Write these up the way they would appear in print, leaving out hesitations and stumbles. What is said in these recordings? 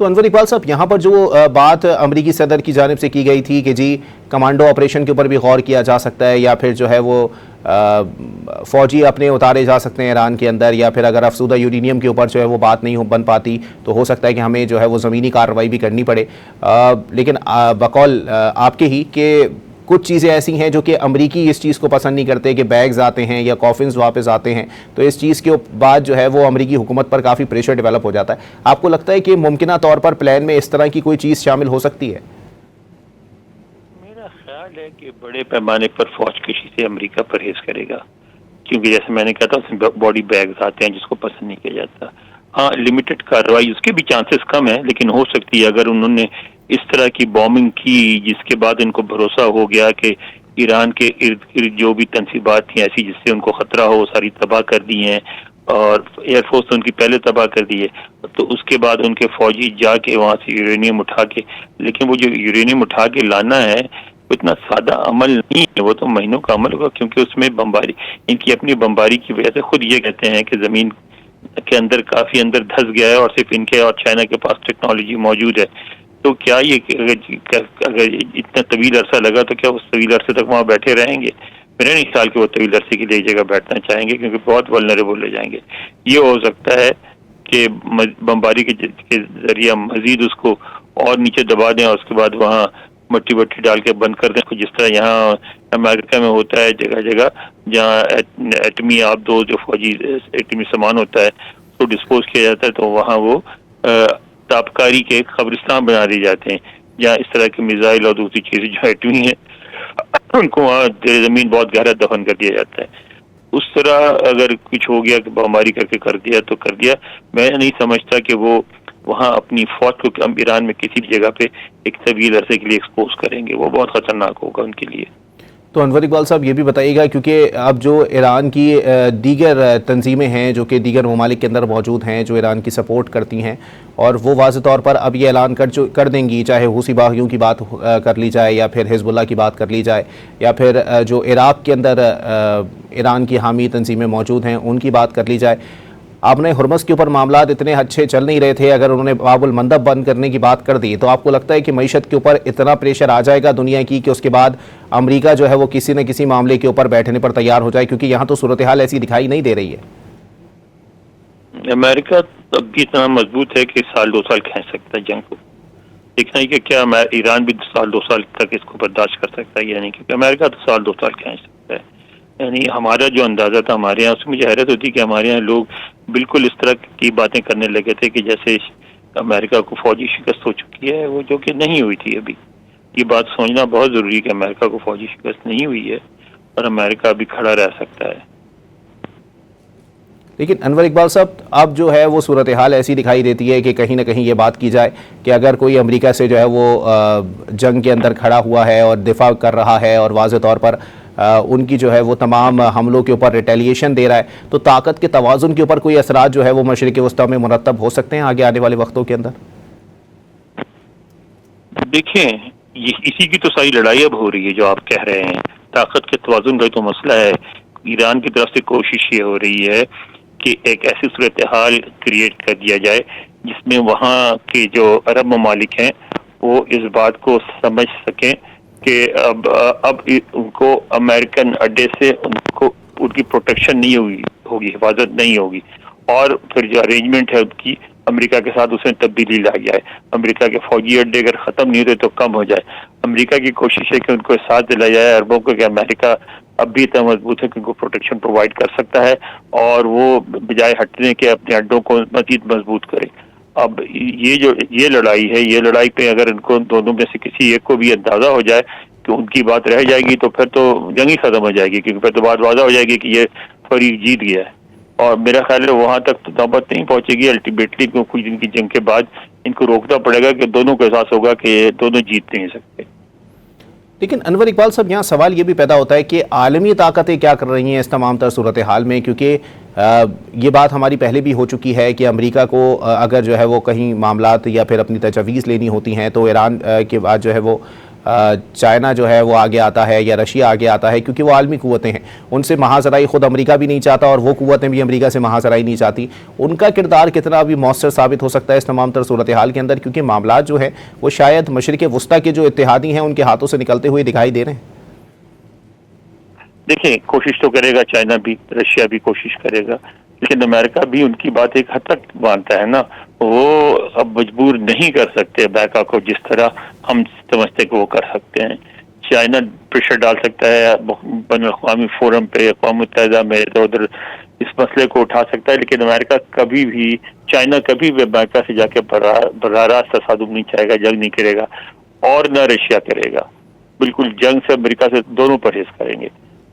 تو انور اقبال صاحب، یہاں پر جو بات امریکی صدر کی جانب سے کی گئی تھی کہ جی کمانڈو آپریشن کے اوپر بھی غور کیا جا سکتا ہے، یا پھر جو ہے وہ فوجی اپنے اتارے جا سکتے ہیں ایران کے اندر، یا پھر اگر افزودہ یورینیم کے اوپر جو ہے وہ بات نہیں بن پاتی تو ہو سکتا ہے کہ ہمیں جو ہے وہ زمینی کارروائی بھی کرنی پڑے، لیکن بقول آپ کے ہی کہ کچھ چیزیں ایسی ہیں جو کہ امریکی اس چیز کو پسند نہیں کرتے کہ بیگز آتے ہیں یا کافنز واپس آتے ہیں، تو اس چیز کے بعد جو ہے وہ امریکی حکومت پر کافی پریشر ڈیولپ ہو جاتا ہے۔ آپ کو لگتا ہے کہ ممکنہ طور پر پلان میں اس طرح کی کوئی چیز شامل ہو سکتی ہے؟ میرا خیال ہے کہ بڑے پیمانے پر فوج کشی سے امریکہ پرہیز کرے گا، کیونکہ جیسے میں نے کہا تھا اس میں باڈی بیگز آتے ہیں جس کو پسند نہیں کیا جاتا۔ ہاں، لمیٹڈ کارروائی اس کے بھی چانسز کم ہیں، لیکن ہو سکتی ہے اگر انہوں نے اس طرح کی بومنگ کی جس کے بعد ان کو بھروسہ ہو گیا کہ ایران کے ارد گرد جو بھی تنصیبات تھیں ایسی جس سے ان کو خطرہ ہو، وہ ساری تباہ کر دی ہیں، اور ایئر فورس تو ان کی پہلے تباہ کر دی ہے، تو اس کے بعد ان کے فوجی جا کے وہاں سے یورینیم اٹھا کے، لیکن وہ جو یورینیم اٹھا کے لانا ہے وہ اتنا سادہ عمل نہیں ہے، وہ تو مہینوں کا عمل ہوگا، کیونکہ اس میں بمباری، ان کی اپنی بمباری کی وجہ سے خود یہ کہتے ہیں کہ زمین کے اندر کافی اندر دھس گیا ہے، اور صرف ان کے اور چائنا کے پاس ٹیکنالوجی موجود ہے۔ تو کیا یہ اگر اتنا طویل عرصہ لگا تو کیا اس طویل عرصے تک وہاں بیٹھے رہیں گے؟ میرا نہیں خیال کہ وہ طویل عرصے کے لیے ایک جگہ بیٹھنا چاہیں گے، کیونکہ بہت ولنریبل ہو جائیں گے۔ یہ ہو سکتا ہے کہ بمباری کے ذریعہ مزید اس کو اور نیچے دبا دیں، اور اس کے بعد وہاں مٹی وٹی ڈال کے بند کر دیں، جس طرح یہاں امریکہ میں ہوتا ہے جگہ جگہ، جہاں ایٹمی آبدوز جو فوجی ایٹمی سامان ہوتا ہے اس کو ڈسپوز کیا جاتا ہے، تو وہاں وہ تابکاری کے قبرستان بنا دیے جاتے ہیں، جہاں اس طرح کے میزائل اور دوسری چیزیں جو ایٹمی ہیں ان کو وہاں زیر زمین بہت گہرا دفن کر دیا جاتا ہے۔ اس طرح اگر کچھ ہو گیا کہ بمباری کر کے کر دیا تو کر دیا، میں نہیں سمجھتا کہ وہ وہاں اپنی فوج کو ایران میں کسی بھی جگہ پہ ایک طویل عرصے کے لیے ایکسپوز کریں گے، وہ بہت خطرناک ہوگا ان کے لیے۔ تو انور اقبال صاحب یہ بھی بتائیے گا، کیونکہ اب جو ایران کی دیگر تنظیمیں ہیں جو کہ دیگر ممالک کے اندر موجود ہیں جو ایران کی سپورٹ کرتی ہیں، اور وہ واضح طور پر اب یہ اعلان کر دیں گی، چاہے حوثی باغیوں کی بات کر لی جائے یا پھر حزب اللہ کی بات کر لی جائے، یا پھر جو عراق کے اندر ایران کی حامی تنظیمیں موجود ہیں ان کی بات کر لی جائے۔ آپ نے ہرمز کے اوپر معاملات اتنے اچھے چل نہیں رہے تھے، اگر انہوں نے باب المندب بند کرنے کی بات کر دی تو آپ کو لگتا ہے کہ معیشت کے اوپر اتنا پریشر آ جائے گا دنیا کی کہ اس کے بعد امریکہ جو ہے وہ کسی نہ کسی معاملے کے اوپر بیٹھنے پر تیار ہو جائے؟ کیونکہ یہاں تو صورتحال ایسی دکھائی نہیں دے رہی ہے۔ امریکہ اب بھی اتنا مضبوط ہے کہ سال دو سال کھینچ سکتا ہے جنگ کو، دیکھنا ہے کہ کیا ایران بھی سال دو سال تک اس کو برداشت کر سکتا ہے یا نہیں، کیونکہ امریکہ تو سال دو سال کھینچ سکتا ہے۔ یعنی ہمارا جو اندازہ تھا ہمارے یہاں، اس میں مجھے حیرت ہوتی کہ ہمارے یہاں لوگ بالکل اس طرح کی باتیں کرنے لگے تھے کہ جیسے امریکہ کو فوجی شکست ہو چکی ہے، وہ جو کہ نہیں ہوئی تھی۔ ابھی یہ بات سمجھنا بہت ضروری ہے کہ امریکہ کو فوجی شکست نہیں ہوئی ہے اور امریکہ ابھی کھڑا رہ سکتا ہے۔ لیکن انور اقبال صاحب، اب جو ہے وہ صورتحال ایسی دکھائی دیتی ہے کہ کہیں نہ کہیں یہ بات کی جائے کہ اگر کوئی امریکہ سے جو ہے وہ جنگ کے اندر کھڑا ہوا ہے اور دفاع کر رہا ہے اور واضح طور پر ان کی جو ہے وہ تمام حملوں کے اوپر ریٹیلیشن دے رہا ہے، تو طاقت کے توازن کے اوپر کوئی اثرات جو ہے وہ مشرق وسطیٰ میں مرتب ہو سکتے ہیں آگے آنے والے وقتوں کے اندر؟ دیکھیں، اسی کی تو ساری لڑائی اب ہو رہی ہے جو آپ کہہ رہے ہیں، طاقت کے توازن کا تو مسئلہ ہے۔ ایران کی طرف سے کوشش یہ ہو رہی ہے کہ ایک ایسی صورتحال کریٹ کر دیا جائے جس میں وہاں کے جو عرب ممالک ہیں وہ اس بات کو سمجھ سکیں کہ اب ان کو امریکن اڈے سے ان کی پروٹیکشن نہیں ہوگی، حفاظت نہیں ہوگی، اور پھر جو ارینجمنٹ ہے ان کی امریکہ کے ساتھ اس میں تبدیلی لا جائے، امریکہ کے فوجی اڈے اگر ختم نہیں ہوتے تو کم ہو جائے۔ امریکہ کی کوشش ہے کہ ان کو ساتھ دلایا جائے عربوں کو کہ امریکہ اب بھی اتنا مضبوط ہے کہ ان کو پروٹیکشن پرووائڈ کر سکتا ہے، اور وہ بجائے ہٹنے کے اپنے اڈوں کو مزید مضبوط کرے۔ اب یہ لڑائی ہے، یہ لڑائی پہ اگر ان کو دونوں میں سے کسی ایک کو بھی اندازہ ہو جائے کہ ان کی بات رہ جائے گی تو پھر تو جنگ ہی ختم ہو جائے گی، کیونکہ پھر تو بات واضح ہو جائے گی کہ یہ فریق جیت گیا ہے، اور میرا خیال ہے وہاں تک تو نوبت نہیں پہنچے گی۔ الٹیمیٹلی کچھ دن کی جنگ کے بعد ان کو روکنا پڑے گا کہ دونوں کو احساس ہوگا کہ دونوں جیت نہیں سکتے۔ لیکن انور اقبال صاحب، یہاں سوال یہ بھی پیدا ہوتا ہے کہ عالمی طاقتیں کیا کر رہی ہیں اس تمام تر صورتحال میں، کیونکہ یہ بات ہماری پہلے بھی ہو چکی ہے کہ امریکہ کو اگر جو ہے وہ کہیں معاملات یا پھر اپنی تجاویز لینی ہوتی ہیں تو ایران کے بعد جو ہے وہ چائنا جو ہے وہ آگے آتا ہے یا رشیا آگے آتا ہے، کیونکہ وہ عالمی قوتیں ہیں، ان سے محاذرائی خود امریکہ بھی نہیں چاہتا اور وہ قوتیں بھی امریکہ سے محاذرائی نہیں چاہتی. ان کا کردار کتنا بھی مؤثر ثابت ہو سکتا ہے اس تمام تر صورتحال کے اندر، کیونکہ معاملات جو ہیں وہ شاید مشرق وسطیٰ کے جو اتحادی ہیں ان کے ہاتھوں سے نکلتے ہوئے دکھائی دے رہے ہیں. دیکھیں کوشش تو کرے گا چائنا بھی، رشیا بھی کوشش کرے گا، لیکن امریکہ بھی ان کی بات ایک حد تک مانتا ہے نا. وہ اب مجبور نہیں کر سکتے امریکہ کو جس طرح ہم سمجھتے کہ وہ کر سکتے ہیں. چائنا پریشر ڈال سکتا ہے بین الاقوامی فورم پہ، اقوام متحدہ میں ادھر ادھر اس مسئلے کو اٹھا سکتا ہے، لیکن امریکہ کبھی بھی، چائنا کبھی بھی امریکہ سے جا کے براہ راست تصادم نہیں چاہے گا، جنگ نہیں کرے گا، اور نہ رشیا کرے گا. بالکل جنگ سے امریکہ سے دونوں پرہیز کریں گے.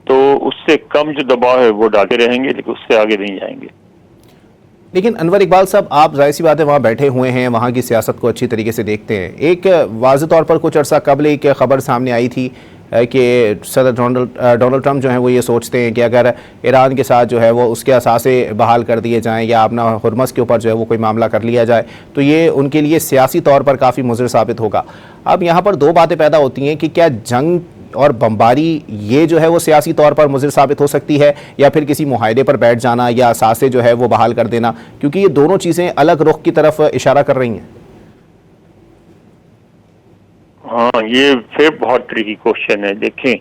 تو اس سے کم جو دباؤ ہے وہ ڈالتے رہیں گے، لیکن اس سے آگے نہیں جائیں گے. لیکن انور اقبال صاحب، آپ ظاہر سی بات ہے وہاں بیٹھے ہوئے ہیں، وہاں کی سیاست کو اچھی طریقے سے دیکھتے ہیں. ایک واضح طور پر کچھ عرصہ قبل ایک خبر سامنے آئی تھی کہ صدر ڈونلڈ ٹرمپ جو ہیں وہ یہ سوچتے ہیں کہ اگر ایران کے ساتھ جو ہے وہ اس کے اثاثے بحال کر دیے جائیں یا اپنا ہرمز کے اوپر جو ہے وہ کوئی معاملہ کر لیا جائے تو یہ ان کے لیے سیاسی طور پر کافی مضر ثابت ہوگا. اب یہاں پر دو باتیں پیدا ہوتی ہیں کہ کیا جنگ اور بمباری یہ جو ہے وہ سیاسی طور پر مضر ثابت ہو سکتی ہے، یا پھر کسی معاہدے پر بیٹھ جانا یا اثاثے جو ہے وہ بحال کر دینا، کیونکہ یہ دونوں چیزیں الگ رخ کی طرف اشارہ کر رہی ہیں. ہاں یہ پھر بہت ٹریکی کوشچن ہے. دیکھیں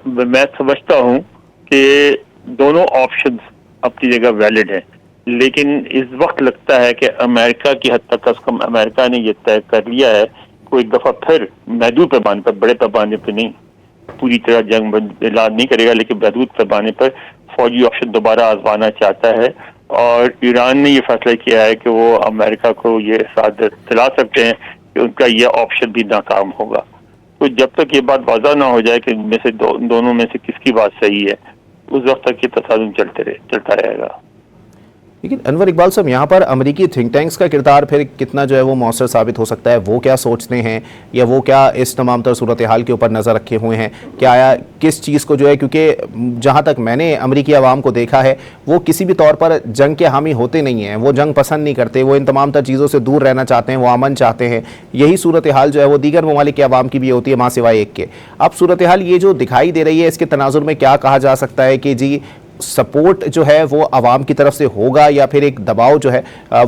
میں سمجھتا ہوں کہ دونوں آپشنز اپنی جگہ ویلڈ ہیں، لیکن اس وقت لگتا ہے کہ امریکہ کی حد تک از کم امریکہ نے یہ طے کر لیا ہے کہ ایک دفعہ پھر محدود پیمانے پر، بڑے پیمانے پہ نہیں، پوری طرح جنگ اعلان نہیں کرے گا، لیکن محدود پیمانے پر فوجی آپشن دوبارہ آزمانا چاہتا ہے. اور ایران نے یہ فیصلہ کیا ہے کہ وہ امریکہ کو یہ ساتھ دلا سکتے ہیں کہ ان کا یہ آپشن بھی ناکام ہوگا. تو جب تک یہ بات واضح نہ ہو جائے کہ ان میں سے دونوں میں سے کس کی بات صحیح ہے، اس وقت تک یہ تصادم چلتا رہے گا. لیکن انور اقبال صاحب، یہاں پر امریکی تھنک ٹینکس کا کردار پھر کتنا جو ہے وہ مؤثر ثابت ہو سکتا ہے؟ وہ کیا سوچتے ہیں یا وہ کیا اس تمام تر صورتحال کے اوپر نظر رکھے ہوئے ہیں کہ آیا کس چیز کو جو ہے، کیونکہ جہاں تک میں نے امریکی عوام کو دیکھا ہے وہ کسی بھی طور پر جنگ کے حامی ہوتے نہیں ہیں، وہ جنگ پسند نہیں کرتے، وہ ان تمام تر چیزوں سے دور رہنا چاہتے ہیں، وہ امن چاہتے ہیں. یہی صورتحال جو ہے وہ دیگر ممالک کے عوام کی بھی ہوتی ہے ماں سوائے ایک کے. اب صورتحال یہ جو دکھائی دے رہی ہے، اس کے تناظر میں کیا کہا جا سکتا ہے کہ جی سپورٹ جو ہے وہ عوام کی طرف سے ہوگا یا پھر ایک دباؤ جو ہے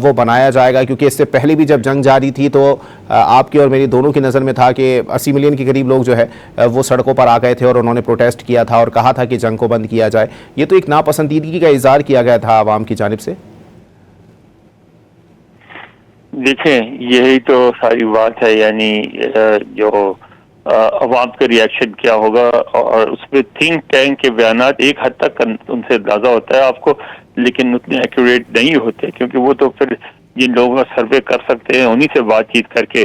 وہ بنایا جائے گا؟ کیونکہ اس سے پہلے بھی جب جنگ جاری تھی تو آپ کی اور میری دونوں کی نظر میں تھا کہ 80 ملین کے قریب لوگ جو ہے وہ سڑکوں پر آ گئے تھے اور انہوں نے پروٹیسٹ کیا تھا اور کہا تھا کہ جنگ کو بند کیا جائے. یہ تو ایک ناپسندیدگی کا اظہار کیا گیا تھا عوام کی جانب سے. دیکھیں یہی تو ساری بات ہے، یعنی جو عوام کا ریئیکشن کیا ہوگا، اور اس میں تھنک ٹینک کے بیانات ایک حد تک ان سے اندازہ ہوتا ہے آپ کو، لیکن اتنے ایکوریٹ نہیں ہوتے، کیونکہ وہ تو پھر جن لوگوں کا سروے کر سکتے ہیں انہی سے بات چیت کر کے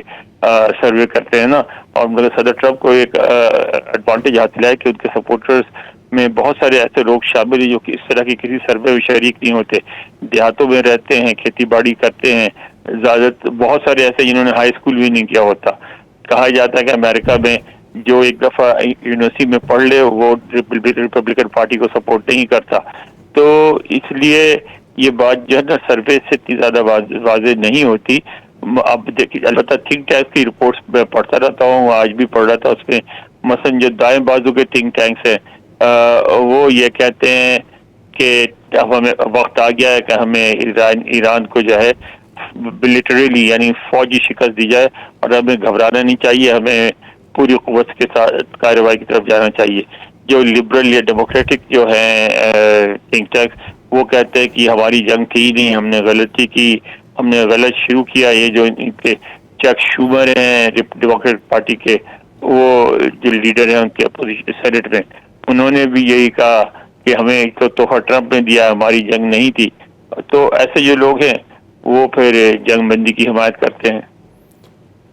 سروے کرتے ہیں نا. اور مگر صدر ٹرمپ کو ایک ایڈوانٹیج حاصل ہے کہ ان کے سپورٹرز میں بہت سارے ایسے لوگ شامل ہیں جو کہ اس طرح کی کسی سروے میں شریک نہیں ہوتے، دیہاتوں میں رہتے ہیں، کھیتی باڑی کرتے ہیں، بہت سارے ایسے جنہوں نے ہائی اسکول بھی نہیں کیا ہوتا. کہا جاتا ہے کہ امریکہ میں جو ایک دفعہ یونیورسٹی میں پڑھ لے وہ ریپبلکن پارٹی کو سپورٹ نہیں کرتا. تو اس لیے یہ بات جو ہے نا سروے سے اتنی زیادہ واضح نہیں ہوتی. اب دیکھیے البتہ تھنک ٹینکس کی رپورٹس میں پڑھتا رہتا ہوں، آج بھی پڑھ رہا تھا، اس میں مثلا جو دائیں بازو کے تھنک ٹینکس ہیں وہ یہ کہتے ہیں کہ اب ہمیں وقت آ گیا ہے کہ ہمیں ایران کو جو ہے ملٹریلی یعنی فوجی شکست دی جائے، اور ہمیں گھبرانا نہیں چاہیے، ہمیں پوری قوت کے ساتھ کارروائی کی طرف جانا چاہیے. جو لبرل یا ڈیموکریٹک جو ہیں تھنک ٹینکس وہ کہتے ہیں کہ ہماری جنگ تھی نہیں، ہم نے غلطی کی، ہم نے غلط شروع کیا. یہ جو ان کے چک شومر ہیں ڈیموکریٹک پارٹی کے، وہ جو لیڈر ہیں ان کے اپوزیشن سینٹ میں، انہوں نے بھی یہی کہا کہ ہمیں تو تحفہ ٹرمپ نے دیا، ہماری جنگ نہیں تھی. تو ایسے جو لوگ ہیں وہ پھر جنگ بندی کی حمایت کرتے ہیں.